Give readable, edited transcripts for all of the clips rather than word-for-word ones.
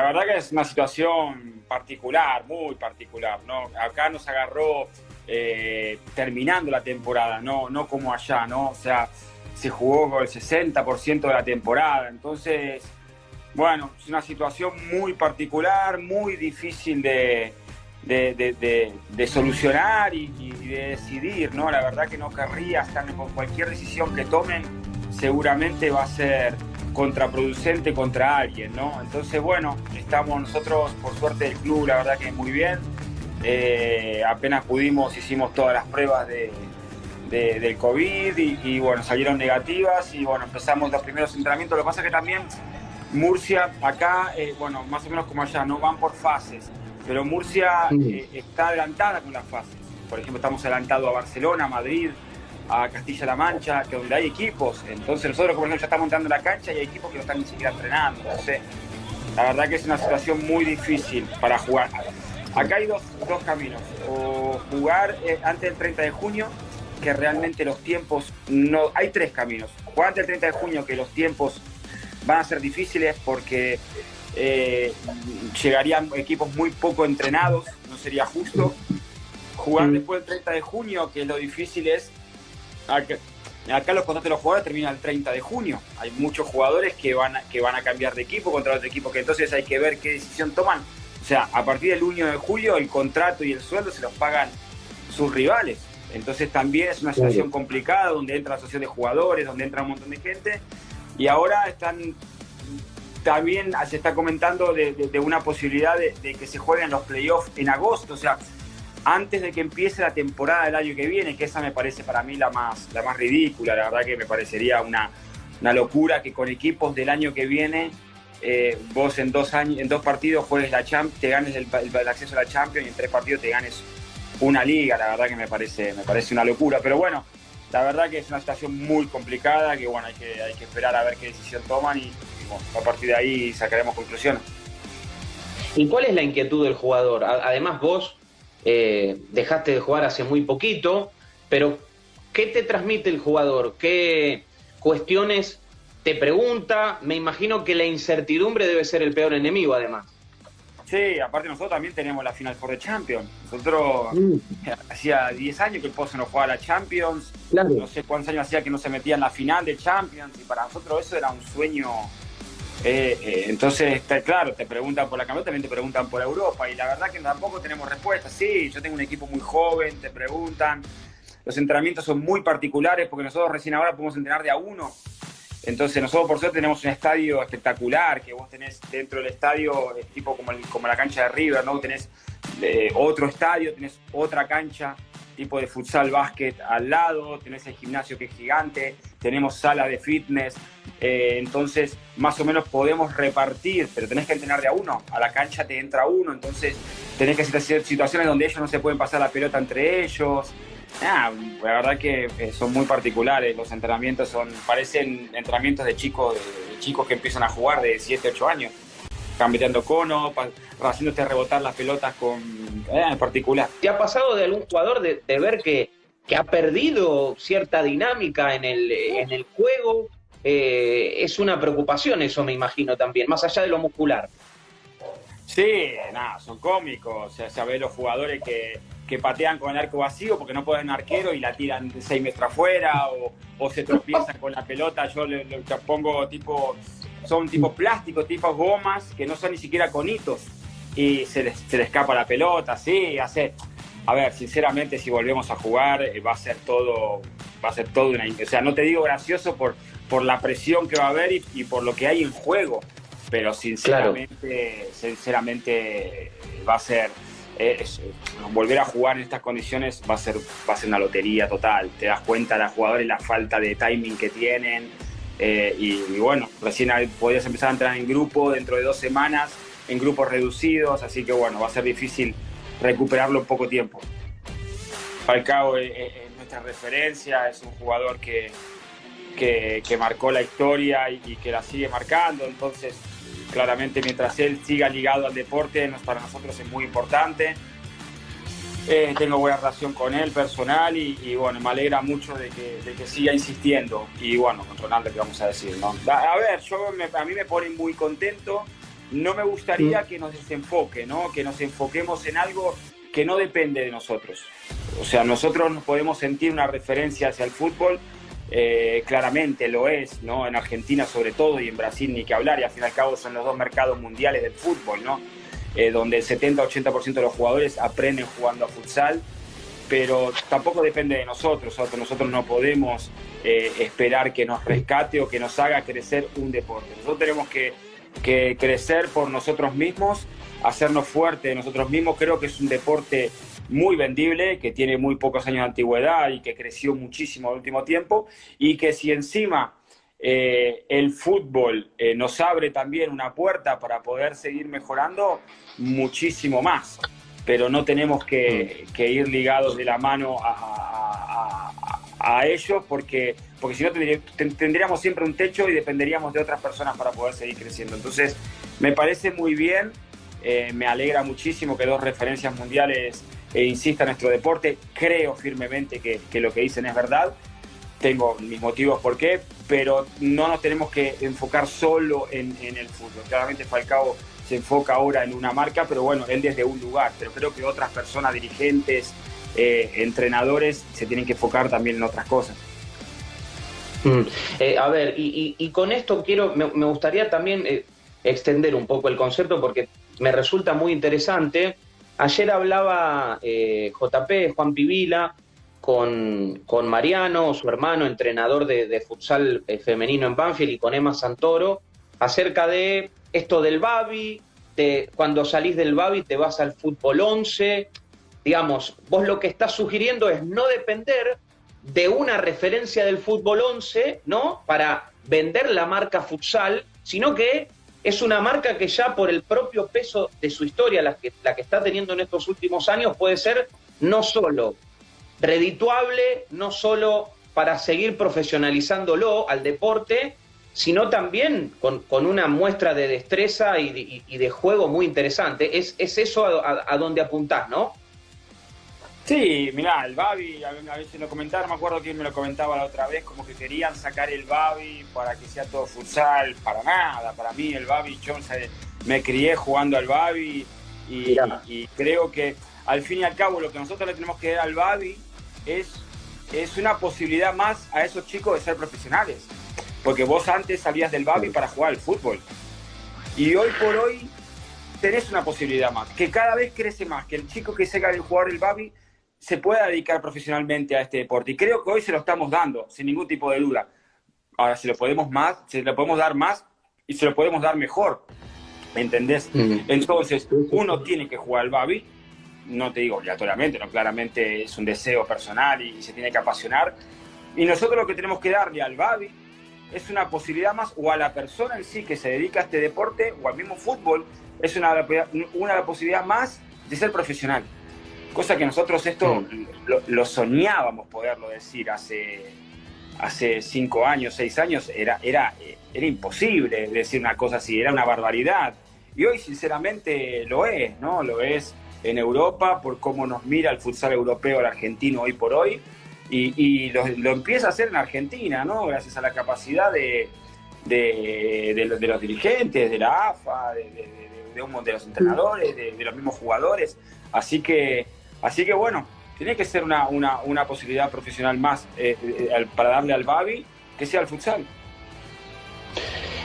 verdad que es una situación particular, muy particular, ¿no? Acá nos agarró terminando la temporada, no como allá, ¿no? O sea, se jugó con el 60% de la temporada, entonces, bueno, es una situación muy particular, muy difícil de solucionar y de decidir, ¿no? La verdad que no querría estar con cualquier decisión que tomen, seguramente va a ser contraproducente contra alguien, ¿no? Entonces, bueno, estamos nosotros, por suerte, el club, la verdad que muy bien. Apenas pudimos, hicimos todas las pruebas del COVID y, bueno, salieron negativas y, bueno, empezamos los primeros entrenamientos. Lo que pasa es que también Murcia, acá, bueno, más o menos como allá, no van por fases, pero Murcia está adelantada con las fases. Por ejemplo, estamos adelantados a Barcelona, a Madrid, a Castilla-La Mancha, que donde hay equipos. Entonces nosotros, por ejemplo, ya estamos entrando en la cancha y hay equipos que no están ni siquiera entrenando. Entonces, la verdad que es una situación muy difícil para jugar. Acá hay dos caminos. O jugar antes del 30 de junio, que realmente los tiempos no... Hay tres caminos. Jugar antes del 30 de junio, que los tiempos van a ser difíciles porque llegarían equipos muy poco entrenados, no sería justo. Jugar después del 30 de junio, que lo difícil es... Acá los contratos de los jugadores terminan el 30 de junio. Hay muchos jugadores que van a cambiar de equipo contra otro equipo, que entonces hay que ver qué decisión toman. O sea, a partir del 1 de julio el contrato y el sueldo se los pagan sus rivales. Entonces también es una situación complicada donde entra la asociación de jugadores, donde entra un montón de gente. Y ahora también se está comentando de una posibilidad de que se jueguen los playoffs en agosto. O sea, antes de que empiece la temporada del año que viene, que esa me parece para mí la más ridícula. La verdad que me parecería una locura que con equipos del año que viene vos en 2 partidos juegues te ganes el acceso a la Champions y en 3 partidos te ganes una liga. La verdad que me parece una locura. Pero bueno, la verdad que es una situación muy complicada que bueno, hay que esperar a ver qué decisión toman y bueno, a partir de ahí sacaremos conclusiones. ¿Y cuál es la inquietud del jugador? Además vos dejaste de jugar hace muy poquito, pero ¿qué te transmite el jugador? ¿Qué cuestiones te pregunta? Me imagino que la incertidumbre debe ser el peor enemigo, además. Sí, aparte nosotros también tenemos la Final Four de Champions. Nosotros hacía 10 años que el Pozo no jugaba la Champions. Claro. No sé cuántos años hacía que no se metía en la final de Champions. Y para nosotros eso era un sueño. Entonces, claro, te preguntan por la campeonato, también te preguntan por Europa. Y la verdad que tampoco tenemos respuesta. Sí, yo tengo un equipo muy joven, te preguntan. Los entrenamientos son muy particulares porque nosotros recién ahora podemos entrenar de a uno. Entonces nosotros por suerte tenemos un estadio espectacular, que vos tenés dentro del estadio, tipo como la cancha de River, ¿no? Tenés otro estadio, tenés otra cancha, tipo de futsal, básquet al lado, tenés el gimnasio que es gigante, tenemos sala de fitness, entonces más o menos podemos repartir, pero tenés que entrenar de a uno, a la cancha te entra uno, entonces tenés que hacer situaciones donde ellos no se pueden pasar la pelota entre ellos. La verdad que son muy particulares, los entrenamientos parecen entrenamientos de chicos que empiezan a jugar de 7, 8 años, cambiando cono, haciéndote rebotar las pelotas en particular. ¿Te ha pasado de algún jugador de ver que ha perdido cierta dinámica en el juego? Es una preocupación eso, me imagino también, más allá de lo muscular. Sí, son cómicos, o sea, sabés los jugadores que patean con el arco vacío porque no pueden arquero y la tiran 6 metros afuera o se tropiezan con la pelota. Yo le pongo son tipo plástico, tipo gomas que no son ni siquiera conitos y se les escapa la pelota, sí, a ver, sinceramente si volvemos a jugar va a ser todo o sea, no te digo gracioso por la presión que va a haber y por lo que hay en juego, pero sinceramente va a ser volver a jugar en estas condiciones va a ser una lotería total. Te das cuenta los jugadores la falta de timing que tienen y bueno, recién podías empezar a entrenar en grupo dentro de 2 semanas, en grupos reducidos, así que bueno, va a ser difícil recuperarlo en poco tiempo. Falcao es nuestra referencia, es un jugador que marcó la historia y que la sigue marcando, entonces claramente mientras él siga ligado al deporte para nosotros es muy importante. Tengo buena relación con él personal y bueno, me alegra mucho de que siga insistiendo y bueno, con Ronaldo, que vamos a decir, ¿no? A ver, a mí me pone muy contento no me gustaría que nos desenfoque, ¿no? Que nos enfoquemos en algo que no depende de nosotros. O sea, nosotros nos podemos sentir una referencia hacia el fútbol, claramente lo es, ¿no? En Argentina sobre todo y en Brasil ni que hablar, y al fin y al cabo son los dos mercados mundiales del fútbol, ¿no? Donde el 70-80% de los jugadores aprenden jugando a futsal, pero tampoco depende de nosotros. Nosotros no podemos esperar que nos rescate o que nos haga crecer un deporte. Nosotros tenemos que crecer por nosotros mismos, hacernos fuertes de nosotros mismos. Creo que es un deporte muy vendible, que tiene muy pocos años de antigüedad y que creció muchísimo en el último tiempo, y que si encima el fútbol nos abre también una puerta para poder seguir mejorando, muchísimo más. Pero no tenemos que ir ligados de la mano a ellos, porque si no tendríamos siempre un techo y dependeríamos de otras personas para poder seguir creciendo. Entonces, me parece muy bien, me alegra muchísimo que dos referencias mundiales insistan en nuestro deporte. Creo firmemente que lo que dicen es verdad. Tengo mis motivos por qué, pero no nos tenemos que enfocar solo en el fútbol. Claramente Falcao se enfoca ahora en una marca, pero bueno, él desde un lugar. Pero creo que otras personas, dirigentes, entrenadores, se tienen que enfocar también en otras cosas. A ver, y con esto me gustaría también extender un poco el concepto porque me resulta muy interesante. Ayer hablaba JP, Juan Pivila, con Mariano, su hermano, entrenador de futsal femenino en Banfield, y con Emma Santoro, acerca de esto del Babi, cuando salís del Babi te vas al fútbol 11. Digamos, vos lo que estás sugiriendo es no depender de una referencia del fútbol 11, ¿no?, para vender la marca futsal, sino que es una marca que ya por el propio peso de su historia, la que está teniendo en estos últimos años, puede ser no solo redituable, no solo para seguir profesionalizándolo al deporte, sino también con una muestra de destreza y de juego muy interesante. Es eso a donde apuntás, ¿no? Sí, mirá, el Babi, a veces lo comentaron, me acuerdo quién me lo comentaba la otra vez, como que querían sacar el Babi para que sea todo futsal. Para nada, para mí el Babi, yo me crié jugando al Babi y creo que al fin y al cabo lo que nosotros le tenemos que dar al Babi es una posibilidad más a esos chicos de ser profesionales. Porque vos antes salías del Babi para jugar al fútbol. Y hoy por hoy tenés una posibilidad más, que cada vez crece más, que el chico que se haga el jugador del Babi se pueda dedicar profesionalmente a este deporte. Y creo que hoy se lo estamos dando, sin ningún tipo de duda. Ahora, se lo podemos dar más y se lo podemos dar mejor. ¿Me entendés? Entonces, uno tiene que jugar al Babi. No te digo obligatoriamente, no, claramente es un deseo personal y se tiene que apasionar. Y nosotros lo que tenemos que darle al Babi es una posibilidad más, o a la persona en sí que se dedica a este deporte o al mismo fútbol, es una posibilidad más de ser profesional. Cosa que nosotros esto lo soñábamos poderlo decir hace 5 años, 6 años, era imposible decir una cosa así, era una barbaridad. Y hoy sinceramente lo es, ¿no? Lo es en Europa por cómo nos mira el futsal europeo, el argentino hoy por hoy, y lo empieza a hacer en Argentina, ¿no? Gracias a la capacidad de los dirigentes, de la AFA, de los entrenadores, de los mismos jugadores. Así que bueno, tiene que ser una posibilidad profesional más para darle al Babi, que sea el futsal.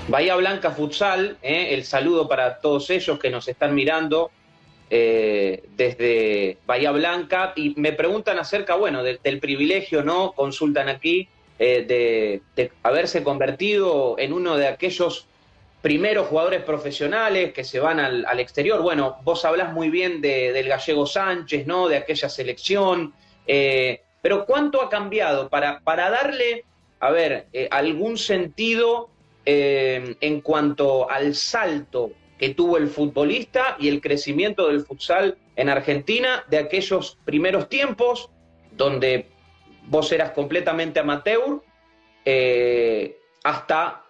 Bahía Blanca Futsal, el saludo para todos ellos que nos están mirando desde Bahía Blanca, y me preguntan acerca, bueno, del privilegio, ¿no? Consultan aquí, de haberse convertido en uno de aquellos primeros jugadores profesionales que se van al exterior. Bueno, vos hablás muy bien del Gallego Sánchez, ¿no?, de aquella selección, pero ¿cuánto ha cambiado para darle, a ver, algún sentido en cuanto al salto que tuvo el futbolista y el crecimiento del futsal en Argentina de aquellos primeros tiempos donde vos eras completamente amateur, hasta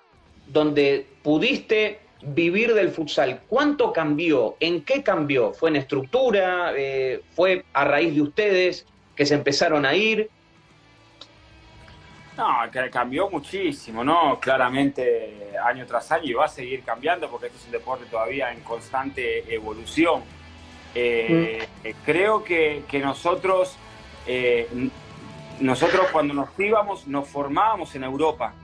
donde pudiste vivir del futsal? ¿Cuánto cambió? ¿En qué cambió? ¿Fue en estructura? ¿Fue a raíz de ustedes que se empezaron a ir? No, cambió muchísimo, ¿no? Claramente año tras año y va a seguir cambiando porque este es un deporte todavía en constante evolución. Creo que nosotros cuando nos íbamos nos formábamos en Europa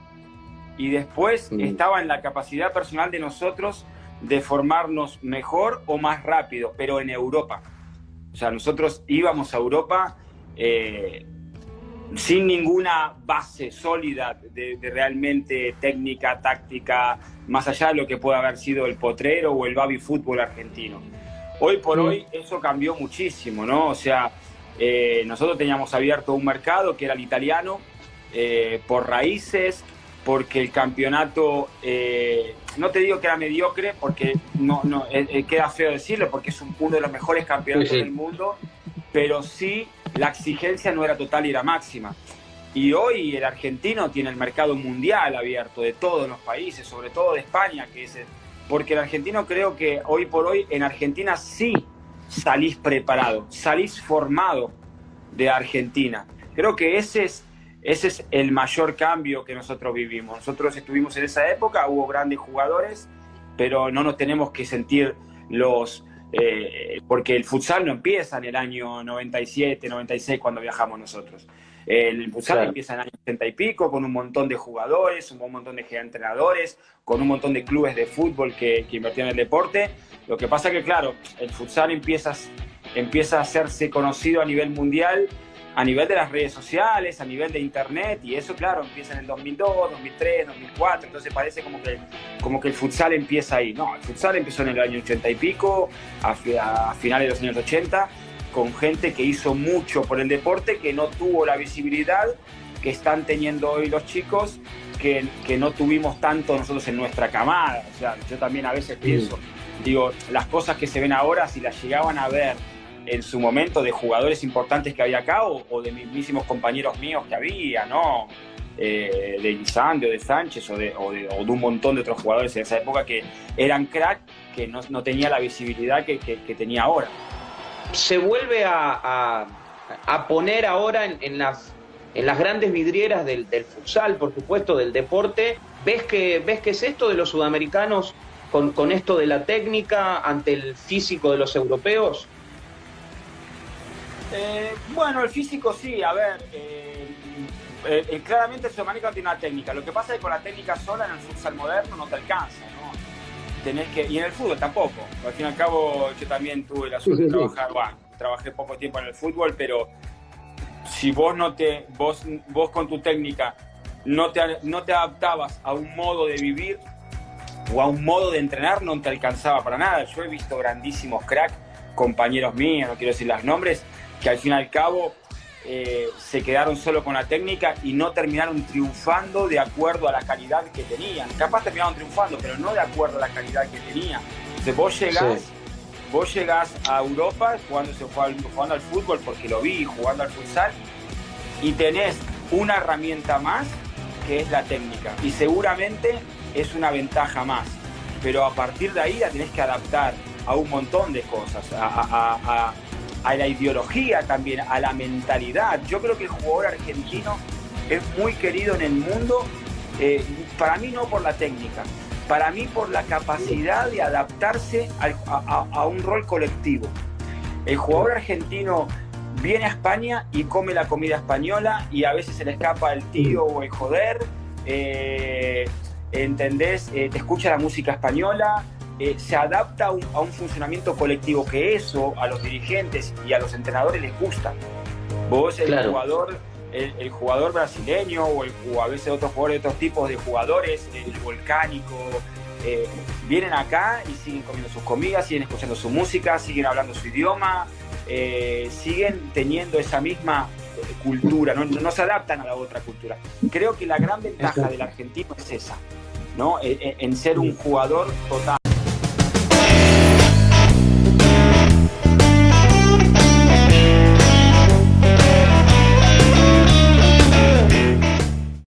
y después estaba en la capacidad personal de nosotros de formarnos mejor o más rápido, pero en Europa. O sea, nosotros íbamos a Europa sin ninguna base sólida de realmente técnica, táctica, más allá de lo que pueda haber sido el potrero o el baby fútbol argentino. Hoy por hoy eso cambió muchísimo, ¿no? O sea, nosotros teníamos abierto un mercado que era el italiano, por raíces, porque el campeonato, no te digo que era mediocre, porque no queda feo decirlo, porque es uno de los mejores campeonatos del mundo, pero sí la exigencia no era total y era máxima. Y hoy el argentino tiene el mercado mundial abierto de todos los países, sobre todo de España, que es porque el argentino, creo que hoy por hoy en Argentina sí salís preparado, salís formado de Argentina. Creo que ese es el mayor cambio que nosotros vivimos. Nosotros estuvimos en esa época, hubo grandes jugadores, pero no nos tenemos que sentir porque el futsal no empieza en el año 97, 96 cuando viajamos nosotros. El futsal empieza en el año 80 y pico, con un montón de jugadores, un montón de entrenadores, con un montón de clubes de fútbol que invertían en el deporte. Lo que pasa que, claro, el futsal empieza a hacerse conocido a nivel mundial, a nivel de las redes sociales, a nivel de internet, y eso, claro, empieza en el 2002, 2003, 2004, entonces parece como que el futsal empieza ahí. No, el futsal empezó en el año 80 y pico, a finales de los años 80, con gente que hizo mucho por el deporte, que no tuvo la visibilidad que están teniendo hoy los chicos, que no tuvimos tanto nosotros en nuestra camada. O sea, yo también a veces pienso, digo, las cosas que se ven ahora, si las llegaban a ver en su momento de jugadores importantes que había acá o de mismísimos compañeros míos que había, ¿no? De Lisandro, de Sánchez o de un montón de otros jugadores en esa época que eran crack, que no tenía la visibilidad que tenía ahora. Se vuelve a poner ahora en las grandes vidrieras del futsal, por supuesto, del deporte. ¿Ves que es esto de los sudamericanos con esto de la técnica ante el físico de los europeos? Bueno, el físico sí, a ver, claramente el sudamericano tiene una técnica. Lo que pasa es que con la técnica sola en el futsal moderno no te alcanza, ¿no? Y en el fútbol tampoco. Al fin y al cabo, yo también tuve la suerte de trabajar, trabajé poco tiempo en el fútbol, pero si vos con tu técnica no te adaptabas a un modo de vivir o a un modo de entrenar, no te alcanzaba para nada. Yo he visto grandísimos cracks, compañeros míos, no quiero decir los nombres, que al fin y al cabo se quedaron solo con la técnica y no terminaron triunfando de acuerdo a la calidad que tenían. Capaz terminaron triunfando, pero no de acuerdo a la calidad que tenían. Entonces vos llegás a Europa jugando al fútbol, porque lo vi jugando al futsal, y tenés una herramienta más que es la técnica. Y seguramente es una ventaja más. Pero a partir de ahí la tenés que adaptar a un montón de cosas, a la ideología también, a la mentalidad. Yo creo que el jugador argentino es muy querido en el mundo, para mí no por la técnica, para mí por la capacidad de adaptarse a un rol colectivo. El jugador argentino viene a España y come la comida española y a veces se le escapa el tío o el joder, ¿entendés? Te escucha la música española, se adapta a un funcionamiento colectivo, que eso a los dirigentes y a los entrenadores les gusta. Vos, el jugador brasileño o a veces otros jugadores de otros tipos de jugadores, el volcánico, vienen acá y siguen comiendo sus comidas, siguen escuchando su música, siguen hablando su idioma, siguen teniendo esa misma cultura, no se adaptan a la otra cultura. Creo que la gran ventaja del argentino es esa, ¿no? En ser un jugador total.